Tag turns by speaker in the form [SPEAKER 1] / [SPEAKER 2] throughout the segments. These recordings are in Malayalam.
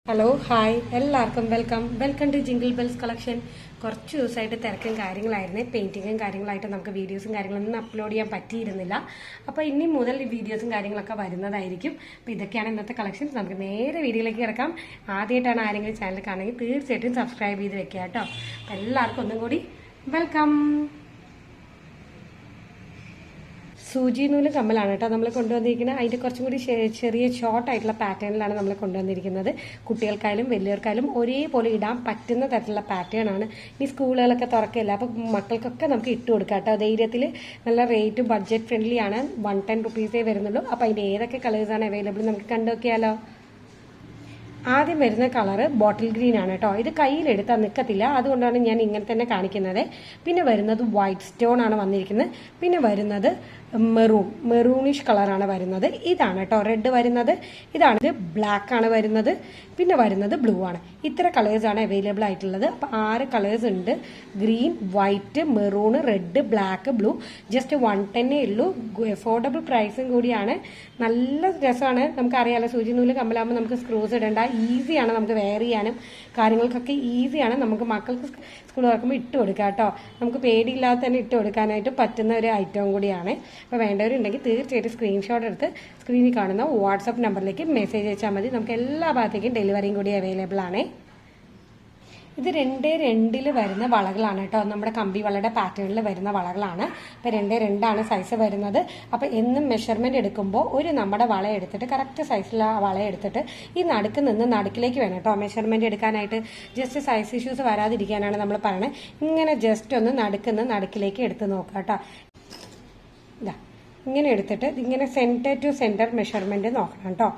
[SPEAKER 1] ഹലോ ഹായ് എല്ലാവർക്കും welcome to jingle bells collection. കുറച്ച് ദിവസമായിട്ട് തിരക്കും കാര്യങ്ങളായിരുന്നേ, പെയിന്റിങ്ങും കാര്യങ്ങളായിട്ട് നമുക്ക് വീഡിയോസും കാര്യങ്ങളൊന്നും അപ്ലോഡ് ചെയ്യാൻ പറ്റിയിരുന്നില്ല. അപ്പോൾ ഇനി മുതൽ ഈ വീഡിയോസും കാര്യങ്ങളൊക്കെ വരുന്നതായിരിക്കും. അപ്പോൾ ഇതൊക്കെയാണ് ഇന്നത്തെ കളക്ഷൻസ്. നമുക്ക് നേരെ വീഡിയോയിലേക്ക് കിടക്കാം. ആദ്യമായിട്ടാണ് ആരെങ്കിലും ചാനൽ കാണുമെങ്കിൽ തീർച്ചയായിട്ടും സബ്സ്ക്രൈബ് ചെയ്ത് വെക്കുക കേട്ടോ. അപ്പോൾ എല്ലാവർക്കും ഒന്നും കൂടി വെൽക്കം. സൂചി നൂല് കമ്മലാണ് കേട്ടോ നമ്മൾ കൊണ്ടുവന്നിരിക്കുന്നത്. അതിൻ്റെ കുറച്ചും കൂടി ചെറിയ ഷോർട്ട് ആയിട്ടുള്ള പാറ്റേണിലാണ് നമ്മൾ കൊണ്ടുവന്നിരിക്കുന്നത്. കുട്ടികൾക്കായാലും വലിയവർക്കായാലും ഒരേപോലെ ഇടാൻ പറ്റുന്ന തരത്തിലുള്ള പാറ്റേൺ ആണ്. ഈ സ്കൂളുകളൊക്കെ തുറക്കില്ല, അപ്പോൾ മക്കൾക്കൊക്കെ നമുക്ക് ഇട്ട് കൊടുക്കാം കേട്ടോ. ധൈര്യത്തിൽ നല്ല റേറ്റ് ബഡ്ജറ്റ് ഫ്രണ്ട്ലി ആണ്. 110 റുപ്പീസേ വരുന്നുള്ളൂ. അപ്പോൾ അതിൻ്റെ ഏതൊക്കെ കളേഴ്സാണ് അവൈലബിൾ നമുക്ക് കണ്ടു നോക്കിയാലോ. ആദ്യം വരുന്ന കളറ് ബോട്ടിൽ ഗ്രീൻ ആണ് കേട്ടോ. ഇത് കയ്യിലെടുത്താൽ നിൽക്കത്തില്ല, അതുകൊണ്ടാണ് ഞാൻ ഇങ്ങനെ തന്നെ കാണിക്കുന്നത്. പിന്നെ വരുന്നത് വൈറ്റ് സ്റ്റോൺ ആണ് വന്നിരിക്കുന്നത്. പിന്നെ വരുന്നത് മെറൂണിഷ് കളറാണ് വരുന്നത്. ഇതാണ് കേട്ടോ റെഡ് വരുന്നത്. ഇതാണിത് ബ്ലാക്ക് ആണ് വരുന്നത്. പിന്നെ വരുന്നത് ബ്ലൂ ആണ്. ഇത്ര കളേഴ്സാണ് അവൈലബിൾ ആയിട്ടുള്ളത്. അപ്പോൾ 6 കളേഴ്സ് ഉണ്ട്: green, white, maroon, red, black, blue. Just 110 ഉള്ളൂ. അഫോർഡബിൾ പ്രൈസും കൂടിയാണ്. നല്ല രസമാണ്. നമുക്കറിയാലോ, സൂചി നൂല് കമ്മലാകുമ്പോൾ നമുക്ക് സ്ക്രൂസ് ഇടേണ്ട, ഈസിയാണ് നമുക്ക് വെയർ ചെയ്യാനും കാര്യങ്ങൾക്കൊക്കെ ഈസിയാണ്. നമുക്ക് മക്കൾക്ക് സ്കൂൾ തുറക്കുമ്പോൾ ഇട്ട് കൊടുക്കാം കേട്ടോ. നമുക്ക് പേടിയില്ലാതെ തന്നെ ഇട്ട് കൊടുക്കാനായിട്ട് പറ്റുന്ന ഒരു ഐറ്റവും കൂടിയാണ്. അപ്പോൾ വേണ്ടവരുണ്ടെങ്കിൽ തീർച്ചയായിട്ടും സ്ക്രീൻഷോട്ട് എടുത്ത് സ്ക്രീനിൽ കാണുന്ന വാട്സപ്പ് നമ്പറിലേക്ക് മെസ്സേജ് അയച്ചാൽ മതി. നമുക്ക് എല്ലാ ഭാഗത്തേക്കും ഡെലിവറിയും കൂടി അവൈലബിൾ ആണ്. ഇത് 2 വരുന്ന വളകളാണ് കേട്ടോ. നമ്മുടെ കമ്പി വളയുടെ പാറ്റേണിൽ വരുന്ന വളകളാണ്. അപ്പോൾ 2 സൈസ് വരുന്നത്. അപ്പോൾ എന്നും മെഷർമെന്റ് എടുക്കുമ്പോൾ നമ്മുടെ വള എടുത്തിട്ട് കറക്റ്റ് സൈസിലുള്ള വള എടുത്തിട്ട് ഈ നടുക്ക് നിന്ന് നടുക്കിലേക്ക് വേണം കേട്ടോ മെഷർമെന്റ് എടുക്കാനായിട്ട്. ജസ്റ്റ് സൈസ് ഇഷ്യൂസ് വരാതിരിക്കാനാണ് നമ്മൾ പറയുന്നത്. ഇങ്ങനെ ജസ്റ്റ് ഒന്ന് നടുക്കിലേക്ക് എടുത്ത് നോക്കാം കേട്ടോ. ഇതാ ഇങ്ങനെ എടുത്തിട്ട് ഇങ്ങനെ സെന്റർ ടു സെന്റർ മെഷർമെന്റ് നോക്കണം കേട്ടോ.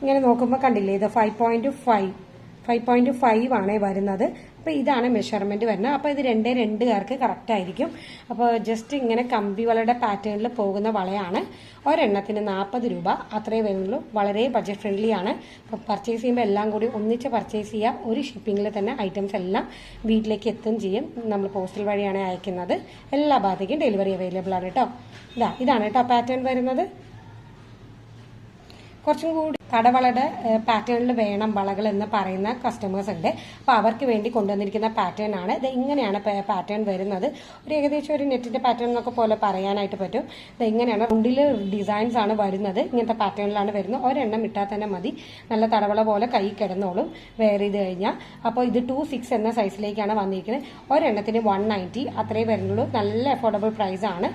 [SPEAKER 1] ഇങ്ങനെ നോക്കുമ്പോൾ കണ്ടില്ലേ, ഇത് 5.5 ആണ് വരുന്നത്. അപ്പോൾ ഇതാണ് മെഷർമെന്റ് വരുന്നത്. അപ്പോൾ ഇത് 2 കറക്റ്റ് ആയിരിക്കും. അപ്പോൾ ജസ്റ്റ് ഇങ്ങനെ കമ്പി വളയുടെ പാറ്റേണിൽ പോകുന്ന വളയാണ്. ഒരെണ്ണത്തിന് 40 രൂപ അത്രേ വരുന്നുള്ളൂ. വളരെ ബഡ്ജറ്റ് ഫ്രണ്ട്ലി ആണ്. അപ്പോൾ പർച്ചേസ് ചെയ്യുമ്പോൾ എല്ലാം കൂടി ഒന്നിച്ച് പർച്ചേസ് ചെയ്യുക. ഒരു ഷിപ്പിങ്ങിൽ തന്നെ ഐറ്റംസ് എല്ലാം വീട്ടിലേക്ക് എത്തുകയും ചെയ്യും. നമ്മൾ പോസ്റ്റൽ വഴിയാണ് അയക്കുന്നത്. എല്ലാ ഭാഗത്തേക്കും ഡെലിവറി അവൈലബിൾ ആണ് കേട്ടോ. ഇതാണ് കേട്ടോ പാറ്റേൺ വരുന്നത്. കുറച്ചും കൂടി കടവളയുടെ പാറ്റേണിൽ വേണം വളകൾ എന്ന് പറയുന്ന കസ്റ്റമേഴ്സ് ഉണ്ട്. അപ്പോൾ അവർക്ക് വേണ്ടി കൊണ്ടുവന്നിരിക്കുന്ന പാറ്റേൺ ആണ് ഇത്. ഇങ്ങനെയാണ് പാറ്റേൺ വരുന്നത്. ഒരു ഏകദേശം ഒരു നെറ്റിന്റെ പാറ്റേൺ എന്നൊക്കെ പോലെ പറയാനായിട്ട് പറ്റും. ഇത് ഇങ്ങനെയാണ്. റൗണ്ടിൽ ഡിസൈൻസ് ആണ് വരുന്നത്. ഇങ്ങനത്തെ പാറ്റേണിലാണ് വരുന്നത്. ഒരെണ്ണം ഇട്ടാൽ തന്നെ മതി. നല്ല തടവള പോലെ കൈ കിടന്നോളും വെയർ ചെയ്ത് കഴിഞ്ഞാൽ. അപ്പോൾ ഇത് 2.6 എന്ന സൈസിലേക്കാണ് വന്നിരിക്കുന്നത്. ഒരെണ്ണത്തിന് 190 അത്രേ വരുന്നുള്ളൂ. നല്ല അഫോർഡബിൾ പ്രൈസ് ആണ്.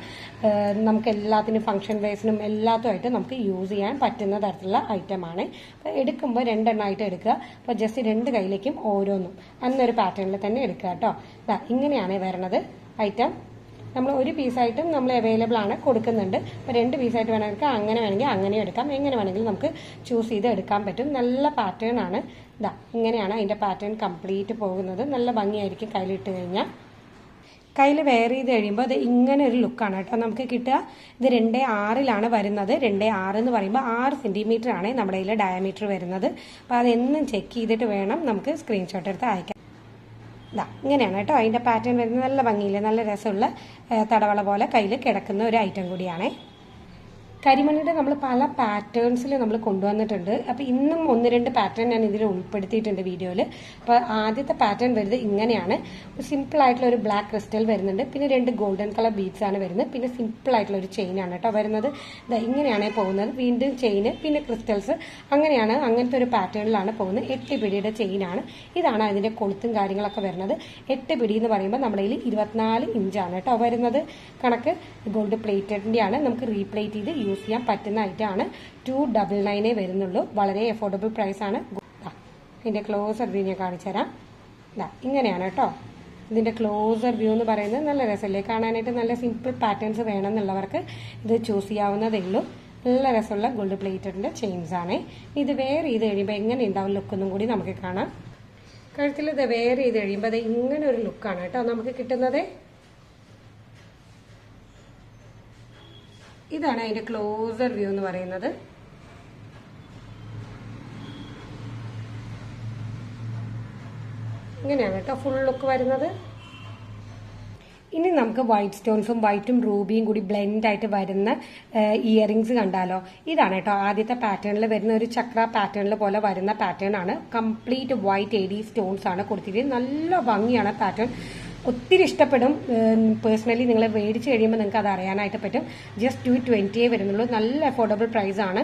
[SPEAKER 1] നമുക്ക് എല്ലാത്തിനും ഫംഗ്ഷൻ വേസിനും എല്ലാത്തുമായിട്ട് നമുക്ക് യൂസ് ചെയ്യാൻ പറ്റുന്ന തരത്തിലുള്ള ഐറ്റം ആണ്. അപ്പോൾ എടുക്കുമ്പോൾ 2 എണ്ണമായിട്ട് എടുക്കുക. അപ്പോൾ ജസ്റ്റ് 2 കൈയിലേക്കും ഓരോന്നും അന്നൊരു പാറ്റേണിൽ തന്നെ എടുക്കുക കേട്ടോ. ഇങ്ങനെയാണ് വരണത് ഐറ്റം. നമ്മൾ ഒരു പീസായിട്ടും നമ്മൾ അവൈലബിൾ ആണ്, കൊടുക്കുന്നുണ്ട്. അപ്പോൾ 2 പീസായിട്ട് വേണമെങ്കിൽ അങ്ങനെ വേണമെങ്കിൽ അങ്ങനെ എടുക്കാം. എങ്ങനെ വേണമെങ്കിലും നമുക്ക് ചൂസ് ചെയ്ത് എടുക്കാൻ പറ്റും. നല്ല പാറ്റേൺ ആണ്. ഇങ്ങനെയാണ് അതിൻ്റെ പാറ്റേൺ കംപ്ലീറ്റ് പോകുന്നത്. നല്ല ഭംഗിയായിരിക്കും കയ്യിലിട്ട് കഴിഞ്ഞാൽ. കയ്യിൽ വെയർ ചെയ്ത് കഴിയുമ്പോൾ അത് ഇങ്ങനെ ഒരു ലുക്കാണ് കേട്ടോ നമുക്ക് കിട്ടുക. ഇത് 2.6 വരുന്നത്. 2.6 എന്ന് പറയുമ്പോൾ 6 സെന്റിമീറ്റർ ആണ് നമ്മുടെ കയ്യിൽ ഡയമീറ്റർ വരുന്നത്. അപ്പോൾ അതെന്നും ചെക്ക് ചെയ്തിട്ട് വേണം നമുക്ക് സ്ക്രീൻഷോട്ട് എടുത്ത് അയക്കാം. ഇങ്ങനെയാണ് കേട്ടോ അതിൻ്റെ പാറ്റേൺ വരുന്നത്. നല്ല ഭംഗിയില്ല, നല്ല രസമുള്ള തടവള പോലെ കയ്യിൽ കിടക്കുന്ന ഒരു ഐറ്റം കൂടിയാണ്. കരിമണിയുടെ നമ്മൾ പല പാറ്റേൺസിൽ നമ്മൾ കൊണ്ടുവന്നിട്ടുണ്ട്. അപ്പോൾ ഇന്നും 1-2 പാറ്റേൺ ഞാൻ ഇതിൽ ഉൾപ്പെടുത്തിയിട്ടുണ്ട് വീഡിയോയിൽ. അപ്പോൾ ആദ്യത്തെ പാറ്റേൺ വരുന്നത് ഇങ്ങനെയാണ്. സിമ്പിൾ ആയിട്ടുള്ള ഒരു ബ്ലാക്ക് ക്രിസ്റ്റൽ വരുന്നുണ്ട്. പിന്നെ 2 ഗോൾഡൻ കളർ ബീഡ്സ് ആണ് വരുന്നത്. പിന്നെ സിമ്പിൾ ആയിട്ടുള്ള ഒരു ചെയിൻ ആണ് കേട്ടോ വരുന്നത്. ഇങ്ങനെയാണ് പോകുന്നത്. വീണ്ടും ചെയിന്, പിന്നെ ക്രിസ്റ്റൽസ്, അങ്ങനത്തെ ഒരു പാറ്റേണിലാണ് പോകുന്നത്. 8 പിടിയുടെ ചെയിനാണ്. ഇതാണ് അതിന്റെ കൊളുത്തും കാര്യങ്ങളൊക്കെ വരുന്നത്. 8 പിടി എന്ന് പറയുമ്പോൾ നമ്മുടെ കയ്യിൽ 24 ഇഞ്ചാണ് കേട്ടോ വരുന്നത്. കണക്ക് ഗോൾഡ് പ്ലേറ്റഡിന്റെ ആണ്. നമുക്ക് റീപ്ലേറ്റ് ചെയ്ത് യൂസ് ചെയ്യാൻ പറ്റുന്ന ഐറ്റം ആണ്. 299 വരുന്നുള്ളൂ. വളരെ അഫോർഡബിൾ പ്രൈസ് ആണ്. ഇതിന്റെ ക്ലോസർ വ്യൂ ഞാൻ കാണിച്ചു തരാം. ഇങ്ങനെയാണ് കേട്ടോ ഇതിന്റെ ക്ലോസർ വ്യൂ എന്ന് പറയുന്നത്. നല്ല രസമല്ലേ കാണാനായിട്ട്. നല്ല സിമ്പിൾ പാറ്റേൺസ് വേണമെന്നുള്ളവർക്ക് ഇത് ചൂസ് ചെയ്യാവുന്നതേ ഉള്ളൂ. നല്ല രസമുള്ള ഗോൾഡ് പ്ലേറ്റഡിന്റെ ചെയിൻസ് ആണ്. ഇത് വെയർ ചെയ്ത് കഴിയുമ്പോൾ എങ്ങനെ ഉണ്ടാവും ലുക്കൊന്നും കൂടി നമുക്ക് കാണാം. കഴുത്തിൽ ഇത് വെയർ ചെയ്ത് കഴിയുമ്പോൾ അത് ഇങ്ങനെ ഒരു ലുക്കാണ് കേട്ടോ നമുക്ക് കിട്ടുന്നത്. ഇതാണ് അതിന്റെ ക്ലോസർ വ്യൂ എന്ന് പറയുന്നത്. ഇങ്ങനെയാണ് കേട്ടോ ഫുൾ ലുക്ക് വരുന്നത്. ഇനി നമുക്ക് വൈറ്റ് സ്റ്റോൺസും വൈറ്റും റൂബിയും കൂടി ബ്ലെൻഡ് ആയിട്ട് വരുന്ന ഇയറിംഗ്സ് കണ്ടാലോ. ഇതാണ് കേട്ടോ ആദ്യത്തെ പാറ്റേണിൽ വരുന്ന ഒരു ചക്ര പാറ്റേണിൽ പോലെ വരുന്ന പാറ്റേൺ ആണ്. കംപ്ലീറ്റ് വൈറ്റ് എഡി സ്റ്റോൺസ് ആണ് കൊടുത്തിരിക്കുന്നത്. നല്ല ഭംഗിയാണ് പാറ്റേൺ. ഒത്തിരി ഇഷ്ടപ്പെടും. പേഴ്സണലി നിങ്ങൾ മേടിച്ച് കഴിയുമ്പോൾ നിങ്ങൾക്ക് അത് അറിയാനായിട്ട് പറ്റും. ജസ്റ്റ് 220 വരുന്നുള്ളൂ. നല്ല അഫോർഡബിൾ പ്രൈസ് ആണ്.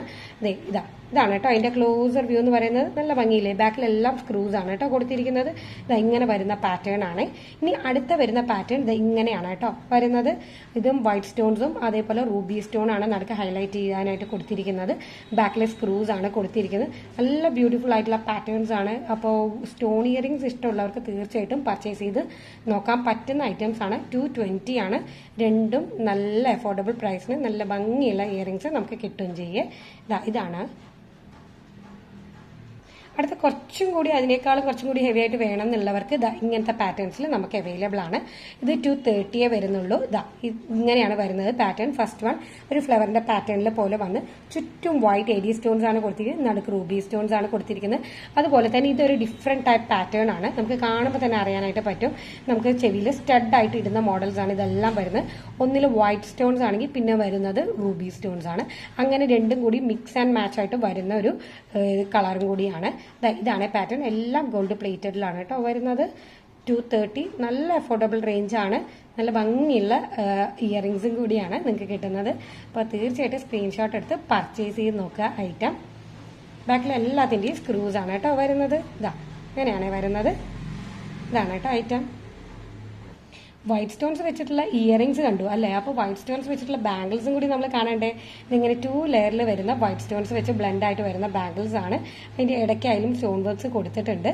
[SPEAKER 1] ഇതാണ് കേട്ടോ അതിന്റെ ക്ലോസർ വ്യൂ എന്ന് പറയുന്നത്. നല്ല ഭംഗിയില്ലേ. ബാക്കിലെല്ലാം സ്ക്രൂസ് ആണ് കേട്ടോ കൊടുത്തിരിക്കുന്നത്. ഇങ്ങനെ വരുന്ന പാറ്റേൺ ആണ്. ഇനി അടുത്ത വരുന്ന പാറ്റേൺ ഇങ്ങനെയാണ് കേട്ടോ വരുന്നത്. ഇതും വൈറ്റ് സ്റ്റോൺസും അതേപോലെ റൂബി സ്റ്റോൺ ആണ് നടുക്ക് ഹൈലൈറ്റ് ചെയ്യാനായിട്ട് കൊടുത്തിരിക്കുന്നത്. ബാക്കിലെ സ്ക്രൂസ് ആണ് കൊടുത്തിരിക്കുന്നത്. നല്ല ബ്യൂട്ടിഫുൾ ആയിട്ടുള്ള പാറ്റേൺസ് ആണ്. അപ്പോൾ സ്റ്റോൺ ഇയറിംഗ്സ് ഇഷ്ടമുള്ളവർക്ക് തീർച്ചയായിട്ടും പർച്ചേസ് ചെയ്ത് നോക്കാൻ പറ്റുന്ന ഐറ്റംസ് ആണ്. 220 ആണ്. രണ്ടും നല്ല അഫോർഡബിൾ പ്രൈസിന് നല്ല ഭംഗിയുള്ള ഇയറിംഗ്സ് നമുക്ക് കിട്ടുകയും ചെയ്യേ. ഇതാണ് അടുത്ത കുറച്ചും കൂടി അതിനേക്കാളും കുറച്ചും കൂടി ഹെവി ആയിട്ട് വേണം എന്നുള്ളവർക്ക് ഇങ്ങനത്തെ പാറ്റേൺസിൽ നമുക്ക് അവൈലബിൾ ആണ്. ഇത് 230 വരുന്നുള്ളൂ. ഇങ്ങനെയാണ് വരുന്നത് പാറ്റേൺ. ഫസ്റ്റ് വൺ ഒരു ഫ്ലവറിന്റെ പാറ്റേണിൽ പോലെ വന്ന് ചുറ്റും വൈറ്റ് എഡി സ്റ്റോൺസ് ആണ് കൊടുത്തിരിക്കുന്നത്. നടുക്ക് റൂബി സ്റ്റോൺസ് ആണ് കൊടുത്തിരിക്കുന്നത്. അതുപോലെ തന്നെ ഇതൊരു ഡിഫറെന്റ് ടൈപ്പ് പാറ്റേൺ ആണ്. നമുക്ക് കാണുമ്പോൾ തന്നെ അറിയാനായിട്ട് പറ്റും. നമുക്ക് ചെവിയിൽ സ്റ്റഡ് ആയിട്ട് ഇടുന്ന മോഡൽസ് ആണ് ഇതെല്ലാം വരുന്നത്. ഒന്നിൽ വൈറ്റ് സ്റ്റോൺസ് ആണെങ്കിൽ പിന്നെ വരുന്നത് റൂബി സ്റ്റോൺസ് ആണ്. അങ്ങനെ രണ്ടും കൂടി മിക്സ് ആൻഡ് മാച്ച് ആയിട്ട് വരുന്ന ഒരു കളറും കൂടിയാണ്. ഇതാണ് പാറ്റേൺ. എല്ലാം ഗോൾഡ് പ്ലേറ്റഡിലാണ് കേട്ടോ വരുന്നത്. 230 നല്ല അഫോർഡബിൾ റേഞ്ച് ആണ്. നല്ല ഭംഗിയുള്ള ഇയറിംഗ്സും കൂടിയാണ് നിങ്ങൾക്ക് കിട്ടുന്നത്. അപ്പോൾ തീർച്ചയായിട്ടും സ്ക്രീൻഷോട്ട് എടുത്ത് പർച്ചേസ് ചെയ്ത് നോക്കുക ഐറ്റം. ബാക്കിൽ എല്ലാത്തിൻ്റെയും സ്ക്രൂസ് ആണ് കേട്ടോ വരുന്നത്. ഇങ്ങനെയാണ് വരുന്നത്. ഇതാണ് കേട്ടോ ഐറ്റം. വൈറ്റ് സ്റ്റോൺസ് വെച്ചിട്ടുള്ള ഇയറിംഗ്സ് കണ്ടു അല്ലേ. അപ്പോൾ വൈറ്റ് സ്റ്റോൺസ് വെച്ചിട്ടുള്ള ബാംഗിൾസും കൂടി നമ്മൾ കാണണ്ടേ. ഇതിങ്ങനെ 2 ലെയറിൽ വരുന്ന വൈറ്റ് സ്റ്റോൺസ് വെച്ച് ബ്ലെൻഡ് ആയിട്ട് വരുന്ന ബാംഗിൾസ് ആണ്. അതിന്റെ ഇടയ്ക്കായാലും സ്റ്റോൺ വർക്ക്സ് കൊടുത്തിട്ടുണ്ട്.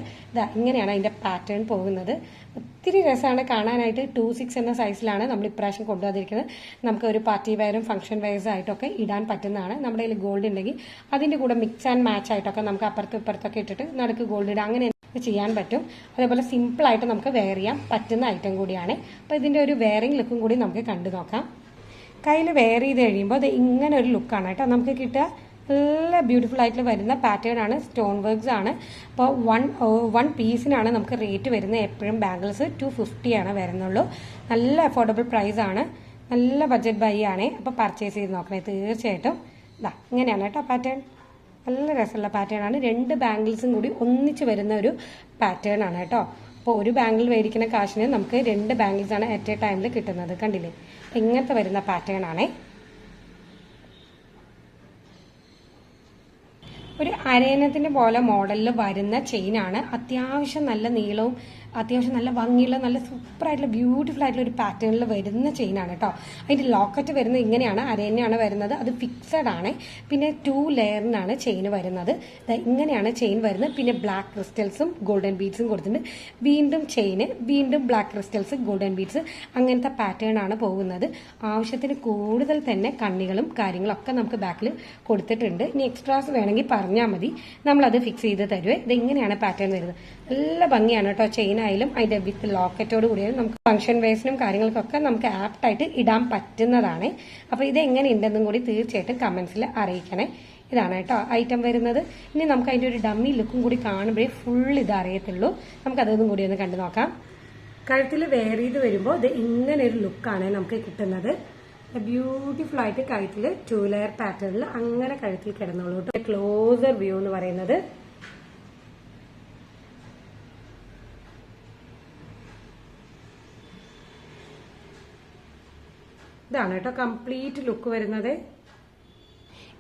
[SPEAKER 1] ഇങ്ങനെയാണ് അതിന്റെ പാറ്റേൺ പോകുന്നത്. ഒത്തിരി രസമാണ് കാണാനായിട്ട്. 2.6 എന്ന സൈസിലാണ് നമ്മൾ ഇപ്രാവശ്യം കൊണ്ടുവന്നിരിക്കുന്നത്. നമുക്ക് ഒരു പാർട്ടി വെയറും ഫംഗ്ഷൻ വെയർസ് ആയിട്ടൊക്കെ ഇടാൻ പറ്റുന്നതാണ്. നമ്മുടെ കയ്യിൽ ഗോൾഡ് ഉണ്ടെങ്കിൽ അതിന്റെ കൂടെ മിക്സ് ആൻഡ് മാച്ച് ആയിട്ടൊക്കെ നമുക്ക് അപ്പുറത്തും ഇപ്പുറത്തൊക്കെ ഇട്ടിട്ട് നടുക്ക് ഗോൾഡ് ഇടാം. അങ്ങനെ ചെയ്യാൻ പറ്റും. അതേപോലെ സിമ്പിൾ ആയിട്ട് നമുക്ക് വെയർ ചെയ്യാൻ പറ്റുന്ന ഐറ്റം കൂടിയാണ്. അപ്പോൾ ഇതിന്റെ ഒരു വെയറിംഗ് ലുക്കും കൂടി നമുക്ക് കണ്ടു നോക്കാം. കയ്യിൽ വെയർ ചെയ്ത് കഴിയുമ്പോൾ അത് ഇങ്ങനെ ഒരു ലുക്കാണ് കേട്ടോ നമുക്ക് കിട്ടുക. നല്ല ബ്യൂട്ടിഫുൾ ആയിട്ട് വരുന്ന പാറ്റേൺ ആണ്. സ്റ്റോൺ വർക്ക്സ് ആണ്. അപ്പോൾ വൺ പീസിനാണ് നമുക്ക് റേറ്റ് വരുന്നത്. എപ്പോഴും ബാംഗിൾസ് 250 ആണ് വരുന്നുള്ളൂ. നല്ല അഫോർഡബിൾ പ്രൈസ് ആണ്. നല്ല ബഡ്ജറ്റ് ബൈ ആണ്. അപ്പോൾ പർച്ചേസ് ചെയ്ത് നോക്കണേ തീർച്ചയായിട്ടും. ഇങ്ങനെയാണ് കേട്ടോ പാറ്റേൺ. നല്ല രസമുള്ള പാറ്റേൺ ആണ്. 2 ബാംഗിൾസും കൂടി ഒന്നിച്ച് വരുന്ന ഒരു പാറ്റേൺ ആണ് കേട്ടോ. അപ്പോൾ ഒരു ബാംഗിൾ മേടിക്കുന്ന കാശിന് നമുക്ക് 2 ബാംഗിൾസ് ആണ് അറ്റ് എ ടൈമിൽ കിട്ടുന്നത്. കണ്ടില്ലേ. ഇങ്ങനത്തെ വരുന്ന പാറ്റേൺ ആണ്. ഒരു അരയണത്തിന്റെ പോലെ മോഡലിൽ വരുന്ന ചെയിനാണ്. അത്യാവശ്യം നല്ല നീളവും അത്യാവശ്യം നല്ല ഭംഗിയുള്ള നല്ല സൂപ്പർ ആയിട്ടുള്ള ബ്യൂട്ടിഫുൾ ആയിട്ടുള്ള ഒരു പാറ്റേണിൽ വരുന്ന ചെയിനാണ് കേട്ടോ. അതിന്റെ ലോക്കറ്റ് വരുന്നത് ഇങ്ങനെയാണ്. അരയണയാണ് വരുന്നത്. അത് ഫിക്സഡ് ആണ്. പിന്നെ 2 ലെയറിനാണ് ചെയിൻ വരുന്നത്. ഇങ്ങനെയാണ് ചെയിൻ വരുന്നത്. പിന്നെ ബ്ലാക്ക് ക്രിസ്റ്റൽസും ഗോൾഡൻ ബീഡ്സും കൊടുത്തിട്ടുണ്ട്. വീണ്ടും ചെയിന്, വീണ്ടും ബ്ലാക്ക് ക്രിസ്റ്റൽസ്, ഗോൾഡൻ ബീഡ്സ്, അങ്ങനത്തെ പാറ്റേൺ ആണ് പോകുന്നത്. ആവശ്യത്തിന് കൂടുതൽ തന്നെ കണ്ണികളും കാര്യങ്ങളും ഒക്കെ നമുക്ക് ബാക്കിൽ കൊടുത്തിട്ടുണ്ട്. ഇനി എക്സ്ട്രാസ് വേണമെങ്കിൽ പറഞ്ഞാൽ മതി, നമ്മളത് ഫിക്സ് ചെയ്ത് തരുവേ. ഇത് ഇങ്ങനെയാണ് പാറ്റേൺ വരുന്നത്. നല്ല ഭംഗിയാണ് കേട്ടോ. ചെയിൻ ആയാലും അതിന്റെ വിത്ത് ലോക്കറ്റോട് കൂടിയാലും നമുക്ക് ഫംഗ്ഷൻ വേസിനും കാര്യങ്ങൾക്കൊക്കെ നമുക്ക് ആപ്റ്റായിട്ട് ഇടാൻ പറ്റുന്നതാണ്. അപ്പൊ ഇത് എങ്ങനെ ഉണ്ടെന്നും കൂടി തീർച്ചയായിട്ടും കമന്റ്സിൽ അറിയിക്കണേ. ഇതാണ് കേട്ടോ ഐറ്റം വരുന്നത്. ഇനി നമുക്ക് അതിന്റെ ഒരു ഡമ്മി ലുക്കും കൂടി കാണുമ്പോഴേ ഫുൾ ഇത് അറിയത്തുള്ളൂ. നമുക്ക് അതൊന്നും കൂടി ഒന്ന് കണ്ടു നോക്കാം. കഴുത്തിൽ വെയർ ചെയ്ത് വരുമ്പോൾ ഇത് ഇങ്ങനെ ഒരു ലുക്കാണ് നമുക്ക് കിട്ടുന്നത്. ബ്യൂട്ടിഫുൾ ആയിട്ട് കഴുത്തിൽ 2 ലെയർ പാറ്റേണിൽ അങ്ങനെ കഴുത്തിൽ കിടന്നുള്ളൂ. ക്ലോസർ വ്യൂ എന്ന് പറയുന്നത് ഇതാണ് കേട്ടോ കംപ്ലീറ്റ് ലുക്ക് വരുന്നത്.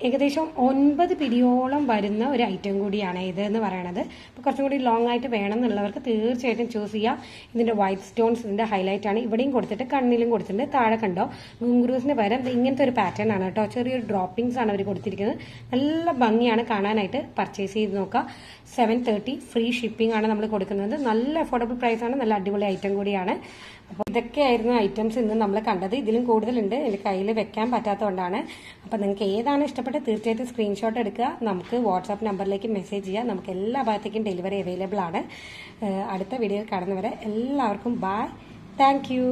[SPEAKER 1] ഏകദേശം 9 പിടിയോളം വരുന്ന ഒരു ഐറ്റം കൂടിയാണ് ഇത് എന്ന് പറയുന്നത്. അപ്പോൾ കുറച്ചും കൂടി ലോങ് ആയിട്ട് വേണം എന്നുള്ളവർക്ക് തീർച്ചയായിട്ടും ചൂസ് ചെയ്യാം. ഇതിന്റെ വൈറ്റ് സ്റ്റോൺസ് ഇതിന്റെ ഹൈലൈറ്റ് ആണ്. ഇവിടെയും കൊടുത്തിട്ട് കണ്ണിലും കൊടുത്തിട്ടുണ്ട്. താഴെ കണ്ടോ ഗുങ്കുറൂസിന് പകരം ഇങ്ങനത്തെ ഒരു പാറ്റേൺ ആണ് കേട്ടോ. ചെറിയൊരു ഡ്രോപ്പിംഗ്സ് ആണ് അവർ കൊടുത്തിരിക്കുന്നത്. നല്ല ഭംഗിയാണ് കാണാനായിട്ട്. പർച്ചേസ് ചെയ്ത് നോക്കുക. 730 ഫ്രീ ഷിപ്പിംഗ് ആണ് നമ്മൾ കൊടുക്കുന്നത്. നല്ല അഫോർഡബിൾ പ്രൈസ് ആണ്. നല്ല അടിപൊളി ഐറ്റം കൂടിയാണ്. അപ്പോൾ ഇതൊക്കെയായിരുന്നു ഐറ്റംസ് ഇന്ന് നമ്മൾ കണ്ടത്. ഇതിലും കൂടുതലുണ്ട്. എൻ്റെ കയ്യിൽ വെക്കാൻ പറ്റാത്തതുകൊണ്ടാണ്. അപ്പോൾ നിങ്ങൾക്ക് ഏതാണ് ഇഷ്ടപ്പെട്ടത് തീർച്ചയായിട്ടും സ്ക്രീൻഷോട്ട് എടുക്കുക. നമുക്ക് വാട്സാപ്പ് നമ്പറിലേക്ക് മെസ്സേജ് ചെയ്യുക. നമുക്ക് എല്ലാ ഭാഗത്തേക്കും ഡെലിവറി അവൈലബിൾ ആണ്. അടുത്ത വീഡിയോയിൽ കാണുന്നവരെ എല്ലാവർക്കും ബൈ. Thank you.